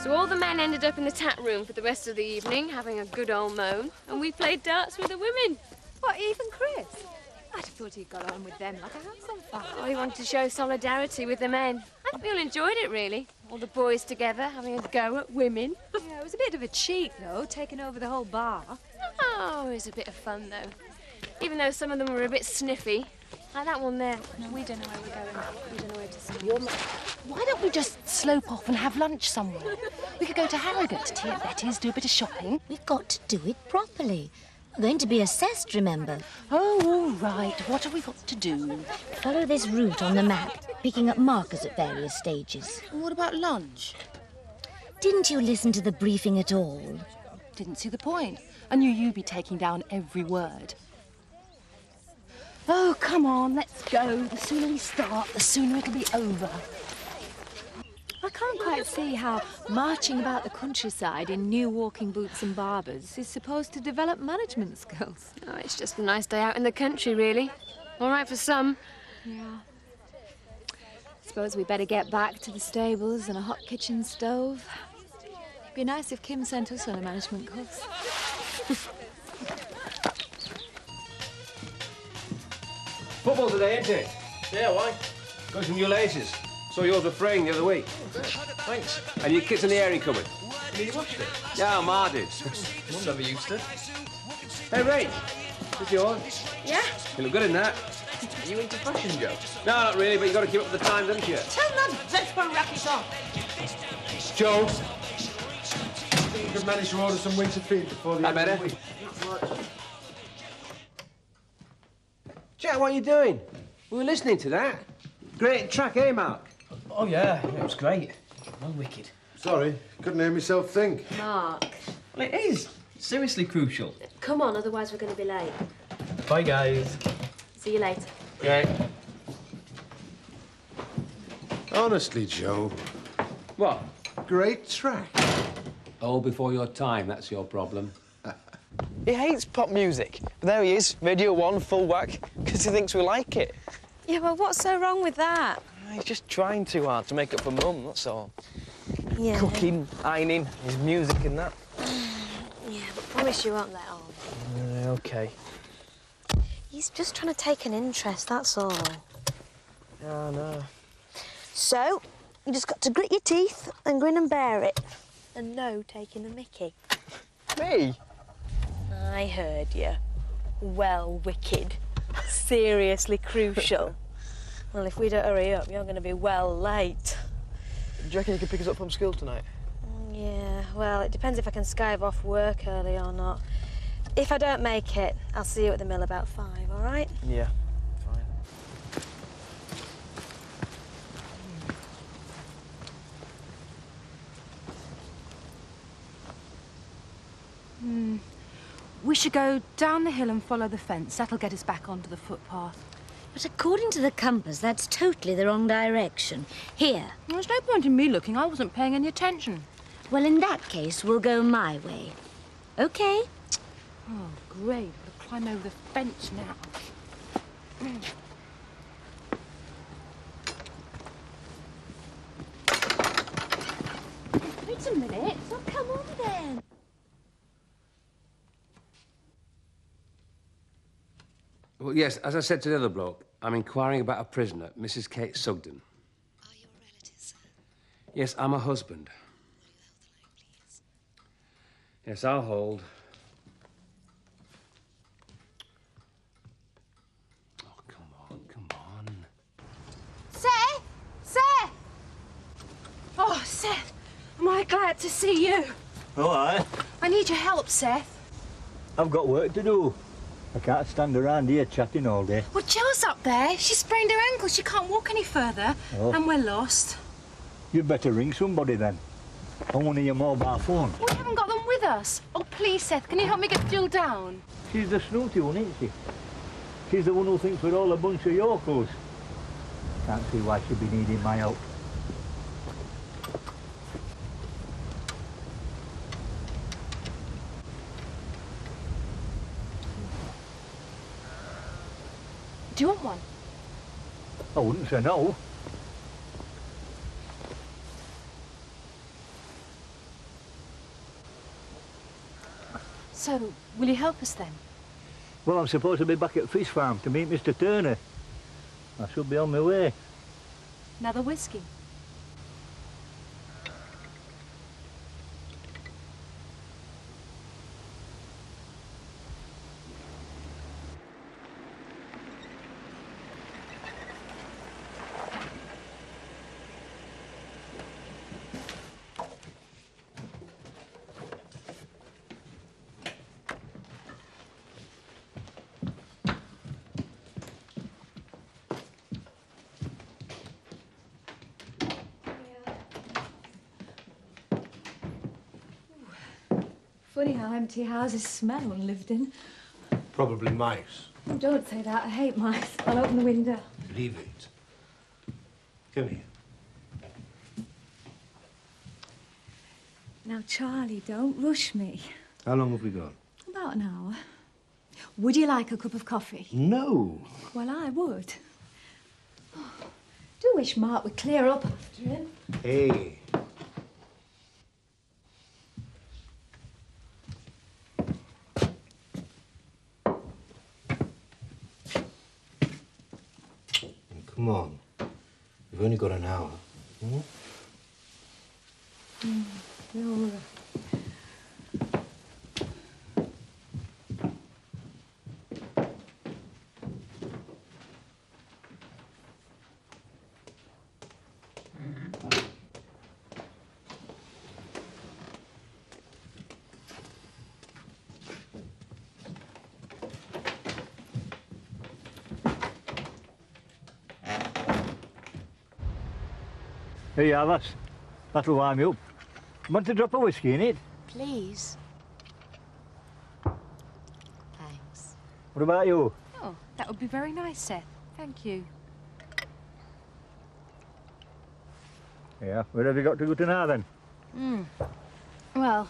So all the men ended up in the tap room for the rest of the evening, having a good old moan, and we played darts with the women. What, even Chris? I'd have thought he'd got on with them like a house on fire. Oh, he wanted to show solidarity with the men. I think we all enjoyed it, really. All the boys together, having a go at women. Yeah, it was a bit of a cheat, though, taking over the whole bar. Oh, it was a bit of fun, though. Even though some of them were a bit sniffy. Like that one there. No, we don't know where we're going. We don't know where to start. Why don't we just slope off and have lunch somewhere? We could go to Harrogate's, tea at Betty's, do a bit of shopping. We've got to do it properly. We're going to be assessed, remember? Oh, all right. What have we got to do? Follow this route on the map, picking up markers at various stages. And what about lunch? Didn't you listen to the briefing at all? Didn't see the point. I knew you'd be taking down every word. Oh, come on, let's go. The sooner we start, the sooner it'll be over. I can't quite see how marching about the countryside in new walking boots and barbers is supposed to develop management skills. Oh, it's just a nice day out in the country, really. All right for some. Yeah. Suppose we better get back to the stables and a hot kitchen stove. Be nice if Kim sent us on a management course. Football today, isn't it? Yeah, why? Got some new laces. Saw yours were fraying the other week. Thanks. And your kit's in the airing cupboard. You washed it? Yeah, Ma did. Mum never used it. Hey, Ray. This yours? Yeah? You look good in that. Are you into fashion, Joe? No, not really, but you got to keep up with the times, haven't you? Tell them, let's go wrap it up. Joe. I think you could manage to order some winter feed before the That end of better? the week. Jack, what are you doing? We were listening to that. Great track, eh, Mark? Oh, yeah, it was great. Well, wicked. Sorry, couldn't hear myself think. Mark. Well, it is. Seriously crucial. Come on, otherwise we're going to be late. Bye, guys. See you later. Okay. Honestly, Joe, What? great track. Oh, before your time, that's your problem. He hates pop music, but there he is, Radio 1, full whack, because he thinks we like it. Yeah, well, what's so wrong with that? He's just trying too hard to make up for Mum, that's all. Yeah. Cooking, ironing, his music and that. Yeah, but promise you won't let on. OK. He's just trying to take an interest, that's all. Yeah, I know. So, you just got to grit your teeth and grin and bear it. And no taking the mickey. Me? I heard you. Well, wicked. Seriously crucial. Well, if we don't hurry up, you're going to be well late. Do you reckon you can pick us up from school tonight? Yeah, well, it depends if I can skive off work early or not. If I don't make it, I'll see you at the mill about 5, all right? Yeah, fine. We should go down the hill and follow the fence. That'll get us back onto the footpath. But according to the compass, that's totally the wrong direction. Here. There's no point in me looking. I wasn't paying any attention. Well, in that case, we'll go my way. OK? Oh, great. We'll climb over the fence now. Wait a minute. Oh, come on then. Well, yes, as I said to the other bloke, I'm inquiring about a prisoner, Mrs. Kate Sugden. Are you a relative, sir? Yes, I'm a husband. Will you hold the line, please? Yes, I'll hold. Oh, come on, come on. Seth! Seth! Oh, Seth, am I glad to see you. All right. I need your help, Seth. I've got work to do. I can't stand around here chatting all day. Well, Jill's up there. She sprained her ankle. She can't walk any further. Oh. And we're lost. You'd better ring somebody then. On one of your mobile phones. We haven't got them with us. Oh, please, Seth, can you help me get Jill down? She's the snooty one, isn't she? She's the one who thinks we're all a bunch of yokos. Can't see why she'd be needing my help. Do you want one? I wouldn't say no. So, will you help us then? Well, I'm supposed to be back at Fish Farm to meet Mr. Turner. I should be on my way. Another whiskey? Funny how empty houses smell when lived in. Probably mice. Oh, don't say that. I hate mice. I'll open the window. Leave it. Come here. Now, Charlie, don't rush me. How long have we got? About an hour. Would you like a cup of coffee? No. Well, I would. Do wish Mark would clear up after him. Hey. Come on. We've only got an hour. Hmm? You're all right. Here you are, lass. That'll warm you up. Want a drop of whiskey in it? Please. Thanks. What about you? Oh, that would be very nice, Seth. Thank you. Yeah, where have you got to go to now, then? Well,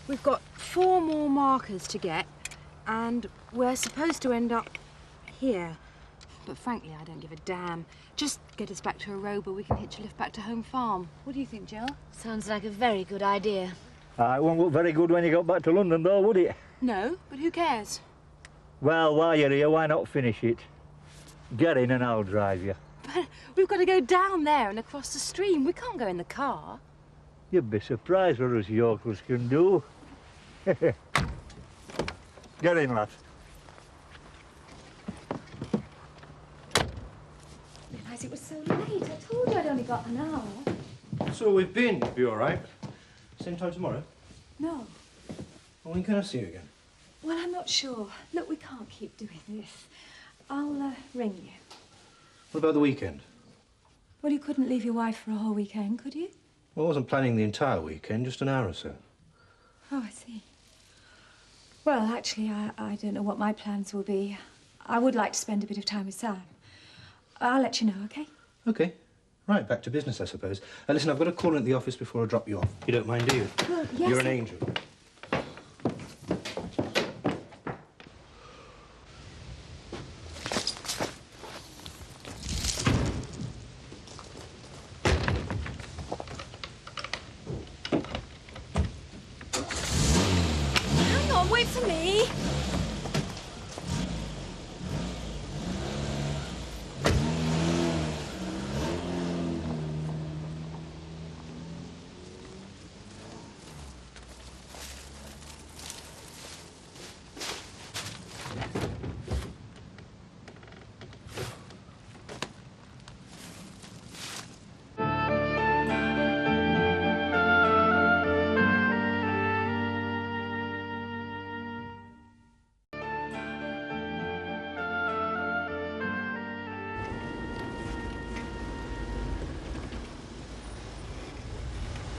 we've got 4 more markers to get, and we're supposed to end up here. But frankly, I don't give a damn. Just get us back to a rover, we can hitch a lift back to home farm. What do you think, Jill? Sounds like a very good idea. It won't look very good when you got back to London, though, would it? No, but who cares? Well, while you're here, why not finish it? Get in and I'll drive you. But we've got to go down there and across the stream. We can't go in the car. You'd be surprised what us yokels can do. Get in, lad. Realised it was so late. I told you I'd only got an hour. So we've been. Be all right. Same time tomorrow? No. Well, when can I see you again? Well, I'm not sure. Look, we can't keep doing this. I'll ring you. What about the weekend? Well, you couldn't leave your wife for a whole weekend, could you? Well, I wasn't planning the entire weekend, just an hour or so. Oh, I see. Well, actually, I don't know what my plans will be. I would like to spend a bit of time with Sam. I'll let you know, OK? OK. Right, back to business, I suppose. Listen, I've got a call in at the office before I drop you off. You don't mind, do you? Well, yes. You're an angel. Hang on, wait for me.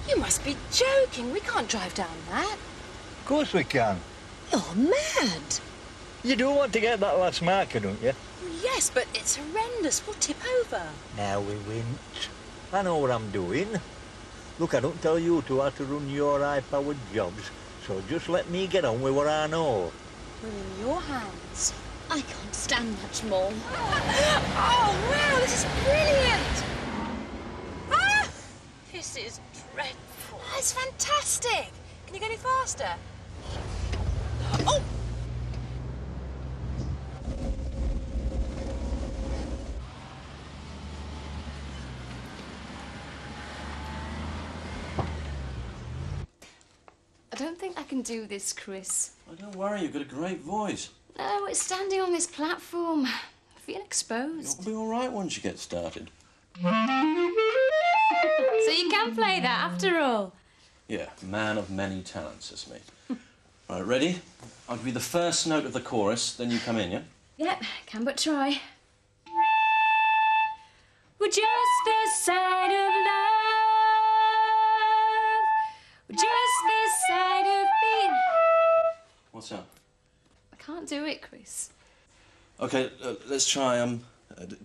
You must be joking. We can't drive down that. Of course we can. You're mad. You do want to get that last marker, don't you? Yes, but it's horrendous. We'll tip over. Now we won't. I know what I'm doing. Look, I don't tell you two how to run your high-powered jobs, so just let me get on with what I know. We're in your hands. I can't stand much more. Oh, wow, this is brilliant. Ah! This is dreadful. That's fantastic. Can you go any faster? Oh! I don't think I can do this, Chris. Oh, don't worry, you've got a great voice. No, it's standing on this platform. I feel exposed. You'll be all right once you get started. So you can play that after all? Yeah, man of many talents, Esme. Right, ready? I'll give you the first note of the chorus, then you come in, yeah? Yep, can but try. We're just this side of love. We're just this side of being. What's that? I can't do it, Chris. Okay, let's try,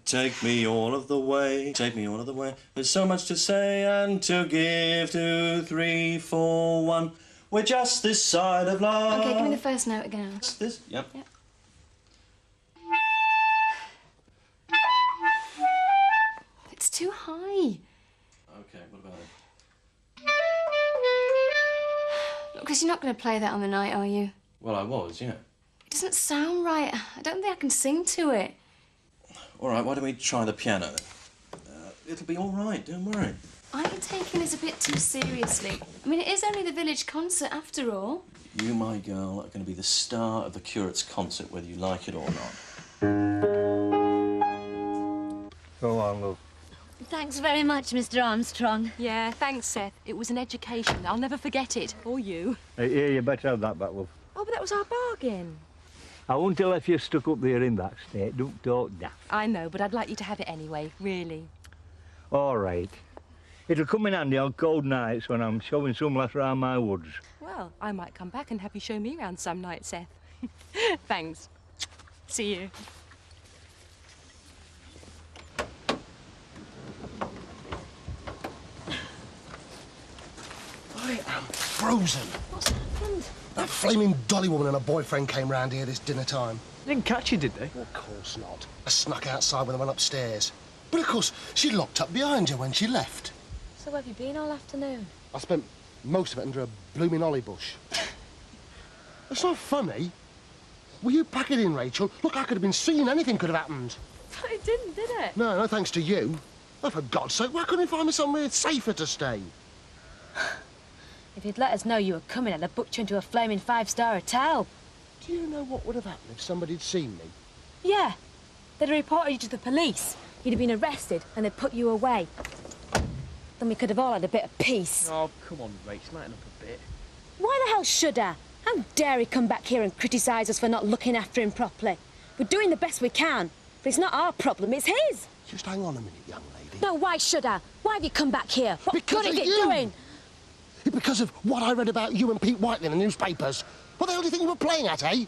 take me all of the way, take me all of the way. There's so much to say and to give. 2, 3, 4, 1. We're just this side of love. Okay, give me the first note again. This? Yep. Yep. It's too high. Okay, what about it? Look, Chris, you're not going to play that on the night, are you? Well, I was, yeah. It doesn't sound right. I don't think I can sing to it. All right, why don't we try the piano then? It'll be all right, don't worry. Aren't you taking this a bit too seriously? I mean, it is only the village concert after all. You, my girl, are going to be the star of the curate's concert, whether you like it or not. Go on, love. Thanks very much, Mr. Armstrong. Yeah, thanks, Seth. It was an education. I'll never forget it. Or you. Here, you better have that back, love. Oh, but that was our bargain. I won't tell if you're stuck up there in that state. Don't talk daft. I know, but I'd like you to have it anyway, really. All right. It'll come in handy on cold nights when I'm showing some less round my woods. Well, I might come back and have you show me around some night, Seth. Thanks. See you. I am frozen. What's happened? That flaming dolly woman and her boyfriend came round here this dinner time. They didn't catch you, did they? Well, of course not. I snuck outside when they went upstairs. But, of course, she locked up behind her when she left. So where have you been all afternoon? I spent most of it under a blooming holly bush. That's not funny. Will you pack it in, Rachel? Look, I could have been seen. Anything could have happened. But it didn't, did it? No, no thanks to you. Oh, for God's sake, why couldn't you find me somewhere safer to stay? If you'd let us know you were coming, I'd have booked you into a flaming five-star hotel. Do you know what would have happened if somebody'd seen me? Yeah. They'd have reported you to the police. You'd have been arrested and they'd put you away. Then we could have all had a bit of peace. Oh, come on, Rach, lighten up a bit. Why the hell should I? How dare he come back here and criticise us for not looking after him properly? We're doing the best we can, but it's not our problem, it's his. Just hang on a minute, young lady. No, why should I? Why have you come back here? What Because good is of it you. doing? Because of what I read about you and Pete Whiteley in the newspapers. What the hell do you think you were playing at, eh?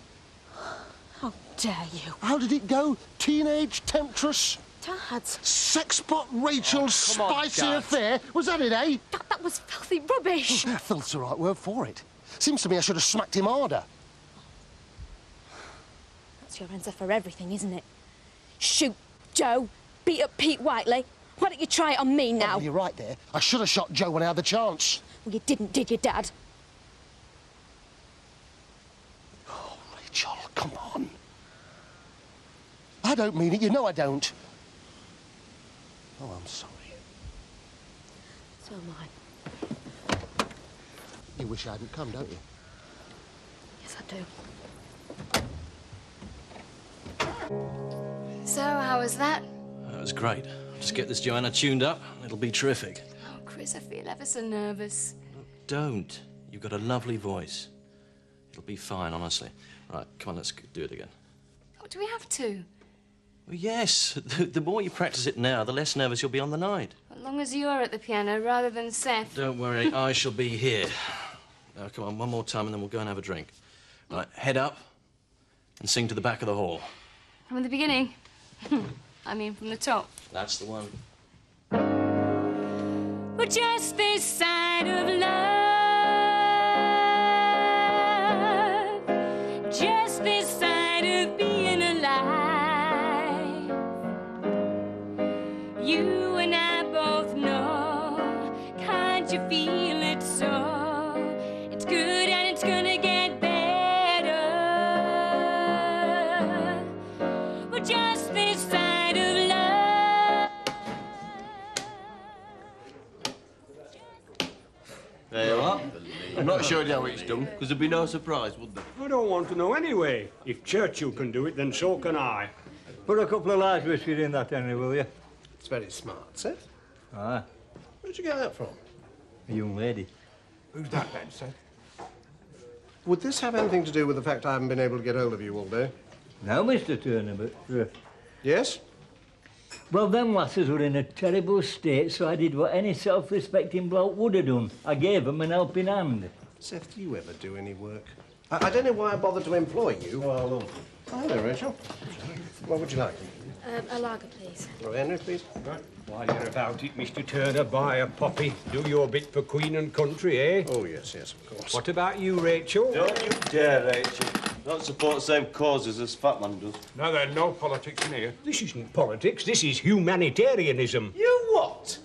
How dare you? How did it go? Teenage temptress? Dad. Sexpot Rachel's come on, spicy Dad. affair? Was that it, eh? That was filthy rubbish. Oh, filth's the right word for it. Seems to me I should have smacked him harder. That's your answer for everything, isn't it? Shoot Joe, beat up Pete Whiteley. Why don't you try it on me now? Oh, you're right there. I should have shot Joe when I had the chance. Well, you didn't, did you, Dad? Oh, Rachel, come on. I don't mean it. You know I don't. Oh, I'm sorry. So am I. You wish I hadn't come, don't you? Yes, I do. So, how was that? That was great. Just get this Joanna tuned up, and it'll be terrific. Oh, Chris, I feel ever so nervous. Don't. You've got a lovely voice. It'll be fine, honestly. Right, come on, let's do it again. Oh, do we have to? Well, yes. The more you practice it now, the less nervous you'll be on the night. As long as you're at the piano rather than Seth. Don't worry, I shall be here. Now, come on, one more time, and then we'll go and have a drink. Right, head up and sing to the back of the hall. From the beginning. I mean, from the top. That's the one. We're just this side of love. Just this side of being alive. You and I both know. Can't you feel it so? It's good and it's gonna get better. I showed you how it's done, because there'd be no surprise, would there? I don't want to know anyway. If Churchill can do it, then so can I. Put a couple of large biscuits in that, Henry, will you? It's very smart, Seth. Aye. Where'd you get that from? A young lady. Who's that, then, Seth? Would this have anything to do with the fact I haven't been able to get hold of you all day? No, Mr. Turner, but... Yes? Well, them lasses were in a terrible state, so I did what any self-respecting bloke would have done. I gave them an helping hand. Seth, do you ever do any work? I don't know why I bothered to employ you. Well, hi there, Rachel. What would you like? A lager, please. Oh, Henry, please. Right. While you're about it, Mr. Turner, buy a poppy. Do your bit for Queen and country, eh? Oh, yes, yes, of course. What about you, Rachel? Don't you dare, Rachel. Don't support the same causes as Fat Man does. No, there's no politics in here. This isn't politics, this is humanitarianism. You what?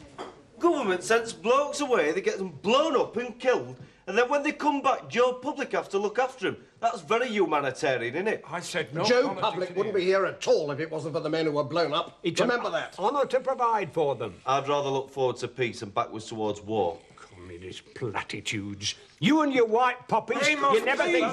Government sends blokes away, they get them blown up and killed, and then when they come back, Joe Public have to look after them. That's very humanitarian, isn't it? I said no Joe politics Public in wouldn't here. be here at all if it wasn't for the men who were blown up. Remember that. Honour to provide for them. I'd rather look forward to peace and backwards towards war. Communist platitudes. You and your white poppies, you never think...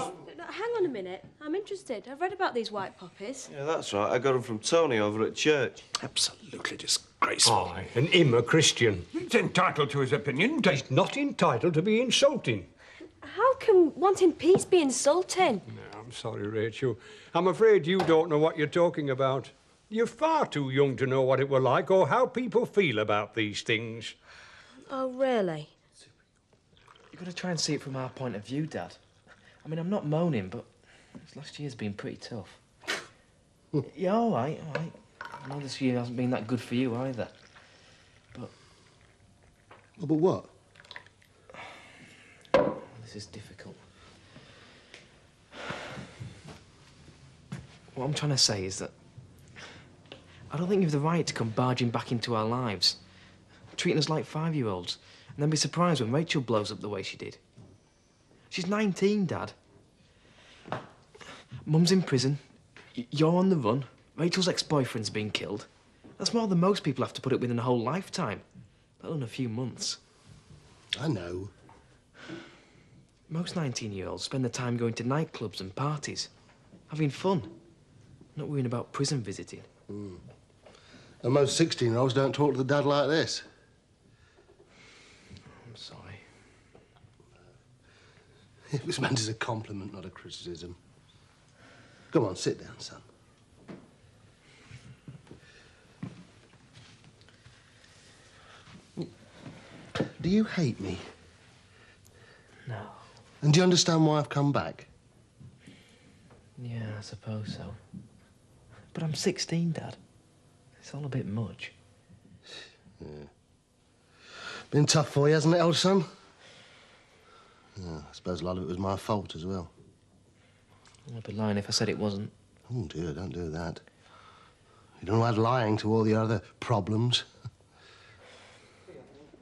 Hang on a minute. I'm interested. I've read about these white poppies. Yeah, that's right. I got them from Tony over at church. Absolutely disgraceful. Aye, and him a Christian. He's entitled to his opinion, but he's not entitled to be insulting. How can wanting peace be insulting? No, I'm sorry, Rachel. I'm afraid you don't know what you're talking about. You're far too young to know what it were like or how people feel about these things. Oh, really? You've got to try and see it from our point of view, Dad. I mean, I'm not moaning, but this last year's been pretty tough. Yeah, all right, all right. I know this year hasn't been that good for you either. But... Oh, but what? This is difficult. What I'm trying to say is that I don't think you've the right to come barging back into our lives, treating us like 5-year-olds, and then be surprised when Rachel blows up the way she did. She's 19, Dad. Mum's in prison. You're on the run. Rachel's ex-boyfriend's been killed. That's more than most people have to put up with in a whole lifetime, let alone a few months. I know. Most 19-year-olds spend their time going to nightclubs and parties, having fun, not worrying about prison visiting. And most 16-year-olds don't talk to the dad like this. I'm sorry. It was meant as a compliment, not a criticism. Come on, sit down, son. Do you hate me? No. And do you understand why I've come back? Yeah, I suppose so. But I'm 16, Dad. It's all a bit much. Yeah. Been tough for you, hasn't it, old son? Yeah, I suppose a lot of it was my fault as well. I'd be lying if I said it wasn't. Oh, dear, don't do that. You don't add lying to all the other problems.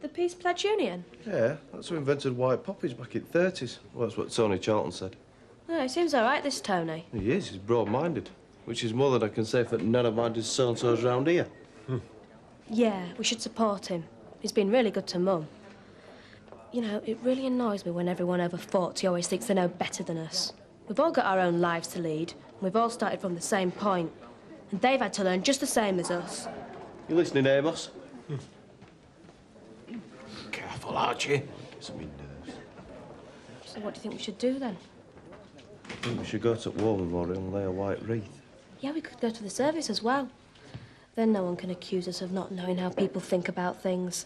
The Peace Pledge Union? Yeah, that's who invented white poppies back in the 30s. Well, that's what Tony Charlton said. Oh, he seems all right, this Tony. He is, he's broad-minded, which is more than I can say for none of mine is so-and-so's round here. Yeah, we should support him. He's been really good to Mum. You know, it really annoys me when everyone over 40 always thinks they know better than us. We've all got our own lives to lead, and we've all started from the same point. And they've had to learn just the same as us. You listening, Amos? Careful, Archie. Gets me nerves. So what do you think we should do, then? I think we should go to War Memorial and lay a white wreath. Yeah, we could go to the service as well. Then no one can accuse us of not knowing how people think about things.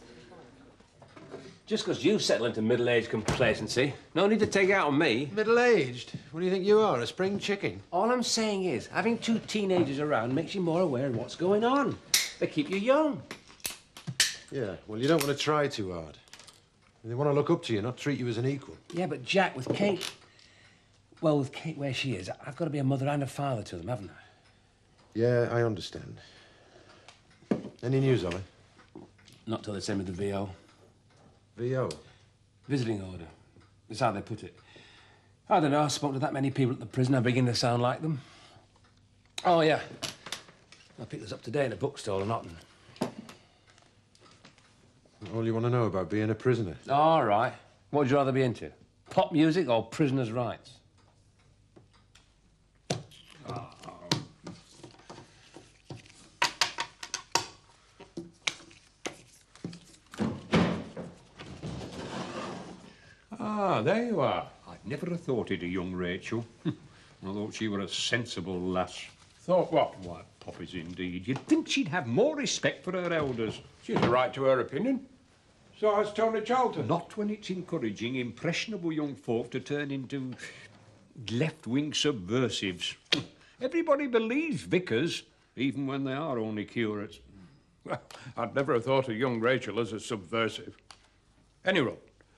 Just because you settle into middle-aged complacency, no need to take it out on me. Middle-aged? What do you think you are, a spring chicken? All I'm saying is, having 2 teenagers around makes you more aware of what's going on. They keep you young. Yeah, well, you don't want to try too hard. They want to look up to you, not treat you as an equal. Yeah, but Jack, with Kate... Well, with Kate where she is, I've got to be a mother and a father to them, haven't I? Yeah, I understand. Any news, Ollie? Not till they send me the VO. VO? Visiting order. That's how they put it. I don't know, I've spoken to that many people at the prison, I begin to sound like them. Oh, yeah. I picked this up today in a bookstall in Otten. All you want to know about being a prisoner? All right. What would you rather be into? Pop music or prisoners' rights? Ah, there you are. I'd never have thought it of young Rachel. I thought she were a sensible lass. Thought what? Why, poppies indeed. You'd think she'd have more respect for her elders. She has a right to her opinion. So has Tony Charlton. Not when it's encouraging impressionable young folk to turn into left-wing subversives. Everybody believes vicars, even when they are only curates. Well, I'd never have thought of young Rachel as a subversive. Anyway,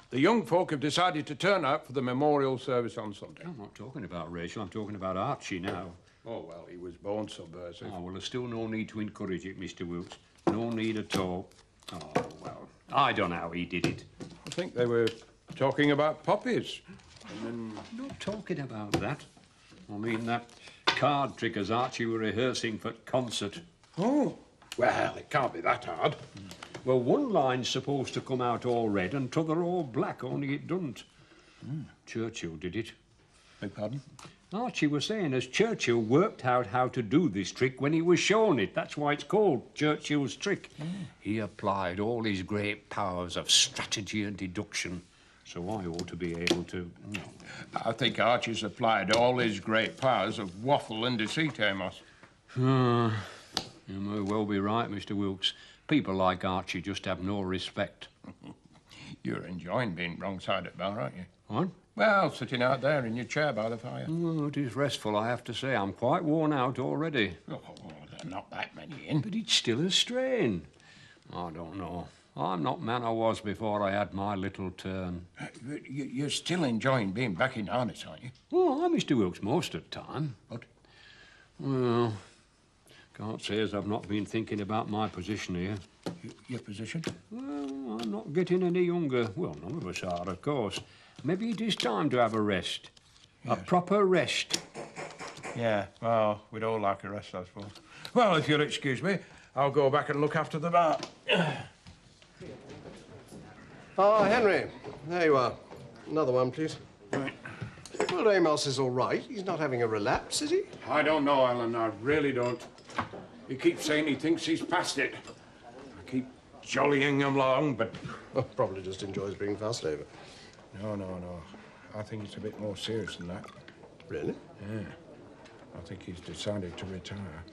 the young folk have decided to turn out for the memorial service on Sunday. I'm not talking about Rachel, I'm talking about Archie now. Oh, well, he was born subversive. Oh, well, there's still no need to encourage it, Mr. Wilkes. No need at all. Oh, well, I don't know how he did it. I think they were talking about poppies. And then... Not talking about that. I mean that card trick as Archie were rehearsing for concert. Oh, well, it can't be that hard. Well, one line's supposed to come out all red and t'other all black, only it doesn't. Churchill did it. Beg pardon? Archie was saying as Churchill worked out how to do this trick when he was shown it. That's why it's called Churchill's trick. He applied all his great powers of strategy and deduction. So I ought to be able to... I think Archie's applied all his great powers of waffle and deceit, Amos. You may well be right, Mr. Wilkes. People like Archie just have no respect. You're enjoying being wrong side at bar, aren't you? What? Well, sitting out there in your chair by the fire. Oh, it is restful, I have to say. I'm quite worn out already. Oh, there are not that many in. But it's still a strain. I don't know. I'm not man I was before I had my little turn. You're still enjoying being back in harness, aren't you? Well, I'm Mr. Wilkes most of the time. What? Well, can't say as I've not been thinking about my position here. Your position? Well, I'm not getting any younger. Well, none of us are, of course. Maybe it is time to have a rest. Yes. A proper rest. Yeah, well, we'd all like a rest, I suppose. Well, if you'll excuse me, I'll go back and look after the bar. Ah, Henry, there you are. Another one, please. Right. Well, Amos is all right. He's not having a relapse, is he? I don't know, Alan. I really don't. He keeps saying he thinks he's past it. I keep jollying him along, but... Oh, probably just enjoys being fussed over. No. I think it's a bit more serious than that. Really? Yeah. I think he's decided to retire.